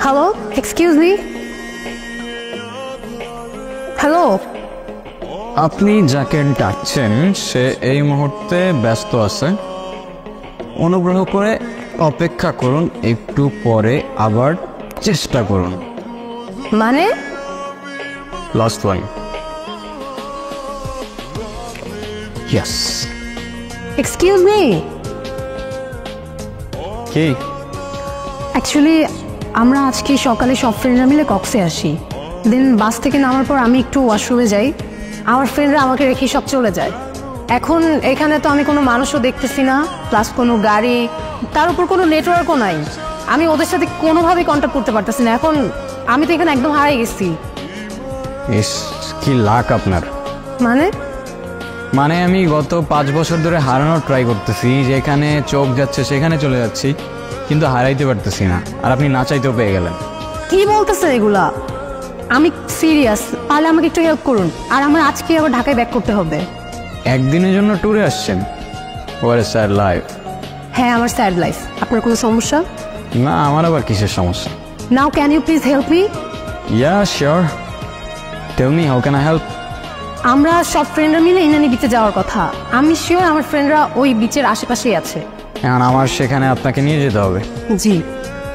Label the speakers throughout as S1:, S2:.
S1: Hello, excuse me. Hello.
S2: আপনি যাকে ডাকছেন সে এই মুহূর্তে ব্যস্ত আছে, অনুগ্রহ করে অপেক্ষা করুন, একটু পরে আবার চেষ্টা করুন।
S1: মানে?
S2: Last one. Yes.
S1: Excuse me.
S2: কি?
S1: অ্যাকচুয়ালি আমরা আজকে সকালে সব ফ্রেন্ডরা মিলে কক্সে আসি। দেন বাস থেকে নামার পর আমি একটু ওয়াশরুমে যাই, আমার ফ্রেন্ডরা আমাকে রেখে সব চলে যায়। এখন এখানে তো আমি কোনো মানুষও দেখতেছি না, প্লাস কোনো গাড়ি, তার উপর কোনো নেটওয়ার্কও নাই। আমি ওদের সাথে কোনোভাবেই কন্ট্যাক্ট করতে পারতেছি না। এখন আমি তো এখানে একদম হারিয়ে গেছি।
S2: ইস, কি লাক আপনার।
S1: মানে?
S2: মানে আমি গত 5 বছর ধরে হারানোর ট্রাই করতেছি, যেখানে চোখ যাচ্ছে সেখানে চলে যাচ্ছি, কিন্তু হারাইতে পারতেছি না। আর আপনি না চাইতেও পেয়ে গেলেন।
S1: কি বলতেছে এগুলা? আমি সিরিয়াস, তাহলে আমাকে একটু হেল্প করুন। আর আমার আজকে আবার ঢাকায় ব্যাক করতে হবে।
S2: একদিনের জন্য ট্যুরে আসছেন? What a sad life.
S1: হ্যাঁ, আমার স্যাড লাইফ। আপনার কোনো সমস্যা?
S2: না, আমার আবার কিসের সমস্যা?
S1: Now can you please help me?
S2: Yeah sure, tell me how can I help.
S1: আমরা সব ফ্রেন্ডরা মিলে ইনানি বিচে যাওয়ার কথা। আমি শিওর আমার ফ্রেন্ডরা ওই বিচের আশেপাশেই আছে।
S2: এখন আমার সেখানে আপনাকে নিয়ে যেতে হবে।
S1: জি।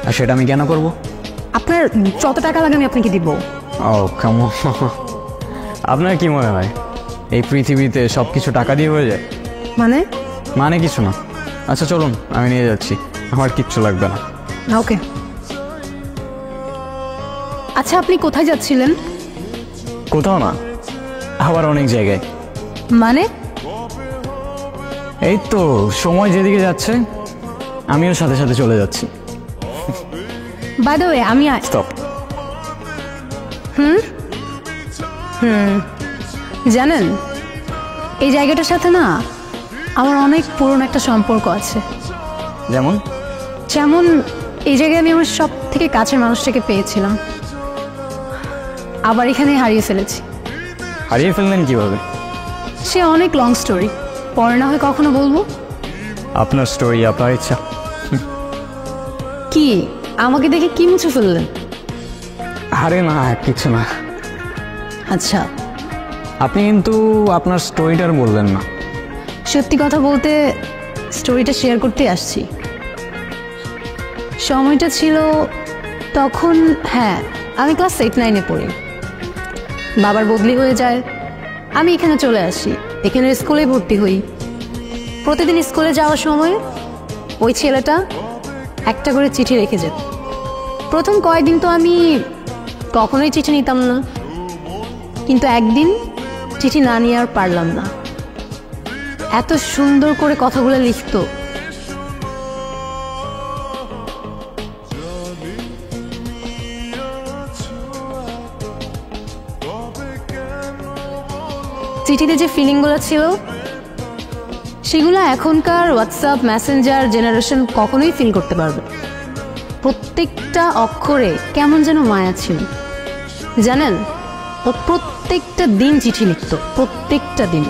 S2: আর সেটা আমি কেন করব?
S1: আপনার যত টাকা লাগে আমি আপনাকে দিব।
S2: ও কাম অন। আপনার কি মনে হয় এই পৃথিবীতে সব কিছু টাকা দিয়ে হয়ে যায়?
S1: মানে?
S2: মানে কিছু না। আচ্ছা চলুন, আমি নিয়ে যাচ্ছি, আমার কিচ্ছু লাগবে না।
S1: ওকে। আচ্ছা, আপনি কোথায় যাচ্ছিলেন?
S2: কোথাও না, আবার অনেক জায়গায়।
S1: মানে?
S2: এই তো সময় যেদিকে যাচ্ছে আমিও সাথে সাথে চলে যাচ্ছি।
S1: বাই দ্য ওয়ে, আমি
S2: স্টপ।
S1: জানেন এই জায়গাটার সাথে না আমার অনেক পুরনো একটা সম্পর্ক আছে।
S2: যেমন?
S1: যেমন এই জায়গায় আমি আমার সব থেকে কাছের মানুষটাকে পেয়েছিলাম, আবার এখানে হারিয়ে ফেলেছি।
S2: হারিয়ে ফেললেন কিভাবে?
S1: সে অনেক লং স্টোরি, পরে না হয় কখনো বলবো।
S2: আপনার স্টোরি, আপনার ইচ্ছা।
S1: কি আমাকে দেখে কি মুছে ফেললেন?
S2: আরে না, কিছু না।
S1: আচ্ছা,
S2: আপনি কিন্তু আপনার স্টোরিটার বললেন না।
S1: সত্যি কথা বলতে স্টোরিটা শেয়ার করতে আসছি। সময়টা ছিল তখন, হ্যাঁ, আমি ক্লাস 8-9-এ পড়ি। বাবার বদলি হয়ে যায়, আমি এখানে চলে আসি, এখানে স্কুলে ভর্তি হই। প্রতিদিন স্কুলে যাওয়ার সময় ওই ছেলেটা একটা করে চিঠি রেখে যেত। প্রথম কয়েকদিন তো আমি কখনোই চিঠি নিতাম না, কিন্তু একদিন চিঠি না নিয়ে আর পারলাম না। এত সুন্দর করে কথাগুলো লিখতো। চিঠিতে যে ফিলিংগুলো ছিল সেগুলো এখনকার হোয়াটসঅ্যাপ মেসেঞ্জার জেনারেশন কখনোই ফিল করতে পারবে। প্রত্যেকটা অক্ষরে কেমন যেন মায়া ছিল। জানেন, ও প্রত্যেকটা দিন চিঠি লিখতো, প্রত্যেকটা দিন।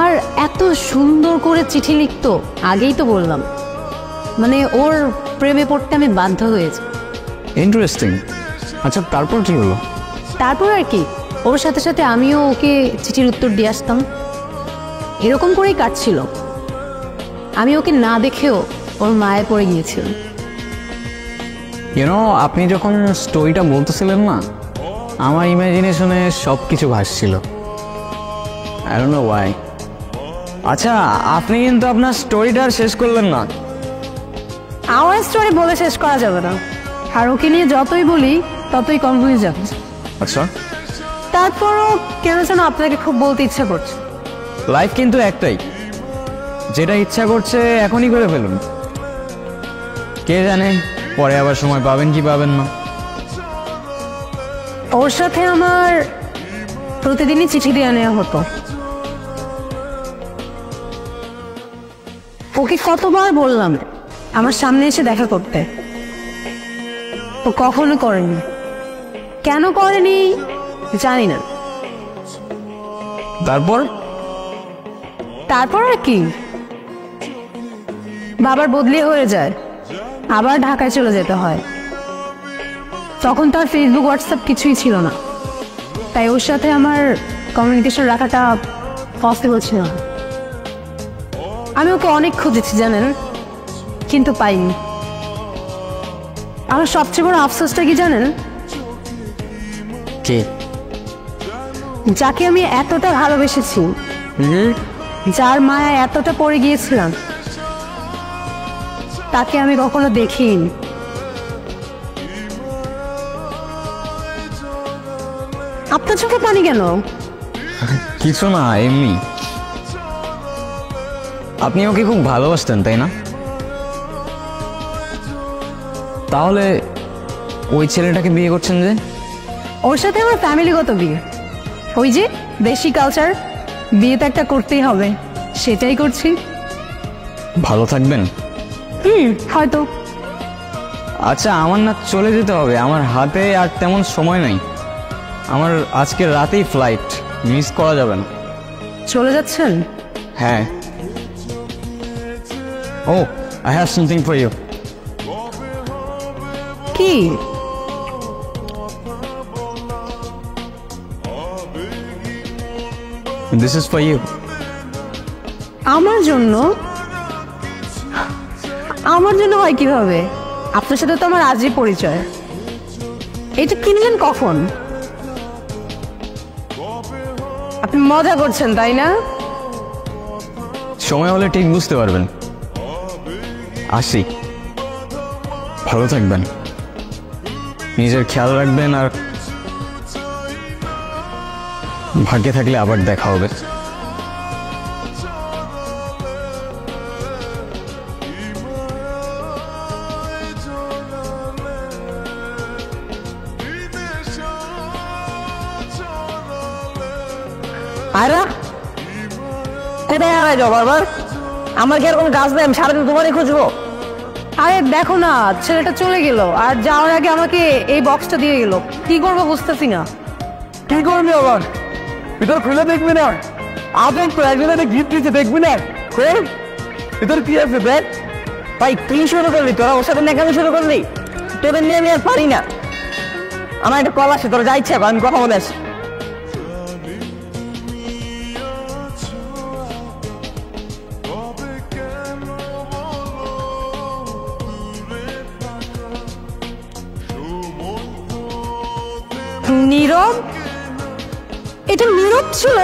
S1: আর এত সুন্দর করে চিঠি লিখতো, আগেই তো বললাম, মানে ওর প্রেমে পড়তে আমি বাধ্য হয়েছি।
S2: ইন্টারেস্টিং। আচ্ছা তারপর কি হলো?
S1: তারপর আর কি, ওর সাথে সাথে আমিও ওকে চিঠির উত্তর দিয়ে আসতাম। এরকম করেই কাটছিল। আমি ওকে না দেখেও ওর মায়ে পড়ে গিয়েছিল।
S2: ইউনো, আপনি যখন স্টোরিটা বলতেছিলেন না, আমার ইমাজিনেশনে সব কিছু ভাসছিল। I don't know why. আচ্ছা, আপনি কিন্তু আপনার স্টোরিটা শেষ করলেন না।
S1: আমার স্টোরি বলে শেষ করা যাবে না, আর ওকে নিয়ে যতই বলি ততই কম হয়ে যাবে।
S2: আচ্ছা,
S1: তারপরও কেন যেন আপনাকে খুব বলতে ইচ্ছা করছে।
S2: লাইফ কিন্তু একটাই, যেটা ইচ্ছা করছে এখনই করে ফেলুন। কে জানে পরে আবার সময় পাবেন কি পাবেন না।
S1: ওর সাথে আমার প্রতিদিনই চিঠি দিয়ে নেওয়া হতো। ওকে কতবার বললাম আমার সামনে এসে দেখা করতে, ও কখনো করেনি। কেন করেনি জানি না।
S2: তারপর
S1: তারপর আর কি, বাবার বদলি হয়ে যায়, আবার ঢাকায় চলে যেতে হয়। তখন তো আর ফেসবুক হোয়াটসঅ্যাপ কিছুই ছিল না, তাই ওর সাথে আমার কমিউনিকেশন রাখাটা পসিবল ছিল না। আমি ওকে অনেক খুঁজেছি জানেন, কিন্তু পাইনি। আমার সবচেয়ে বড় আফসোসটা কি জানেন?
S2: কে?
S1: যাকে আমি এতটা ভালোবেসেছি, যার মায়া এতটা পড়ে গিয়েছিলাম, তাকে আমি কখনো দেখিনি। আপনার চোখে পানি কেন?
S2: কিছু না, এমনি। আপনি ওকে খুব ভালোবাসতেন তাই না? তাহলে ওই ছেলেটাকে বিয়ে করছেন যে?
S1: ওর সাথে আমার ফ্যামিলিগত বিয়ে, ওই যে দেশি কালচার, বিয়ে তো একটা করতেই হবে, সেটাই করছি।
S2: ভালো থাকবেন?
S1: হয়তো।
S2: আচ্ছা, আমার না চলে যেতে হবে, আমার হাতে আর তেমন সময় নাই। আমার আজকে রাতেই ফ্লাইট, মিস করা যাবে না।
S1: চলে যাচ্ছেন?
S2: হ্যাঁ। ও, I have something for you.
S1: কি?
S2: This is for you.
S1: আমার জন্য? আমার জন্য হয় কিভাবে? আপনার সাথে তো আমার আজই পরিচয়। এটা কিনলেন কখন? আপনি মজা করছেন তাই না?
S2: সময় হলে ঠিক বুঝতে পারবেন। আসি, ভালো থাকবেন, নিজের খেয়াল রাখবেন, আর ভাগ্যে থাকলে আবার দেখা হবে।
S3: আয়রা, কোথায় হারাই যাও বারবার? আমার কি এরকম কাজ নেই? আমি সারাদিন তোমারই খুঁজবো।
S1: আরে দেখো না, ছেলেটা চলে গেল, আর যাওয়ার আগে আমাকে এই বক্সটা দিয়ে গেল। কি করবো বুঝতেছি না।
S3: কি করবি আবার? ভিতর খুলে দেখবি না? আপন তো একজনের গিফট দিতে দেখবি না? খোল, ভিতর কি আছে দেখ। ভাই তুই শুরু করলি, তোরা ওর সাথে নেকামি শুরু করলি। তোদের নিয়ে আমি আর পারি না। আমার একটা কল আসে, তোরা যা ইচ্ছা আমি কথা বলে আসি।
S1: নীরব? এটা নীরব ছিল?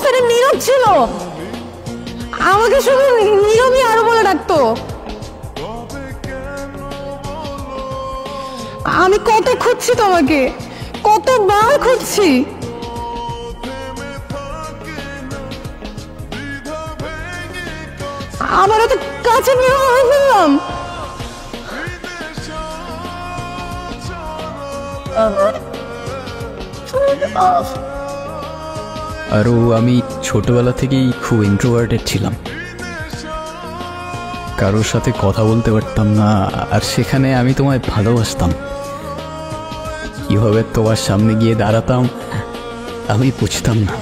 S1: এটা নীরব ছিল? আমাকে শুধু নীরবই আরো বলে ডাকতো। আমি কত খুঁজছি তোমাকে, কতবার খুঁজছি। আবার এত কাছে নিয়ে ফেললাম।
S4: আরও আমি ছোটবেলা থেকেই খুব ইন্ট্রোভার্টেড ছিলাম, কারোর সাথে কথা বলতে পারতাম না, আর সেখানে আমি তোমায় ভালোবাসতাম। কিভাবে তোমার সামনে গিয়ে দাঁড়াতাম আমি বুঝতাম না,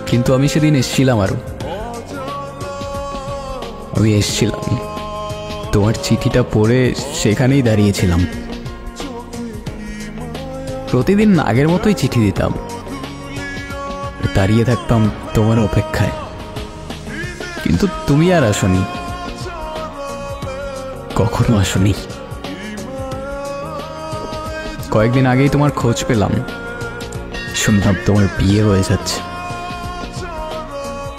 S4: কিন্তু আমি সেদিন এসেছিলাম। আমি এসেছিলাম, তোমার চিঠিটা পড়ে সেখানেই দাঁড়িয়েছিলাম। প্রতিদিন আগের মতোই চিঠি দিতাম, দাঁড়িয়ে থাকতাম তোমার অপেক্ষায়, কিন্তু তুমি আর আসনি, কখনো আসনি। কয়েকদিন আগেই তোমার খোঁজ পেলাম, শুনলাম তোমার বিয়ে হয়ে যাচ্ছে।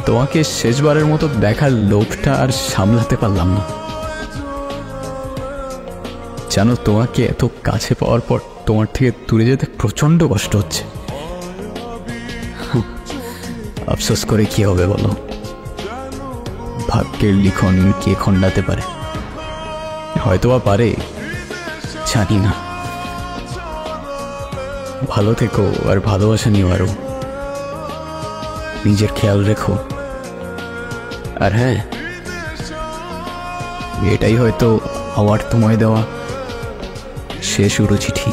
S4: তোমাকে শেষবারের মতো দেখার লোভটা আর সামলাতে পারলাম না। জানো, তোমাকে এত কাছে পাওয়ার পর তোমার থেকে দূরে যেতে প্রচন্ড কষ্ট হচ্ছে। আফসোস করে কি হবে বলো? ভাগ্যের লিখন কে খণ্ডাতে পারে? হয়তোবা পারে, জানি না। ভালো থেকো, আর ভালোবাসা নিও আরো। নিজের খেয়াল রেখো। আর হ্যাঁ, এটাই হয়তো আমার তোমায় দেওয়া শেষ চিঠি।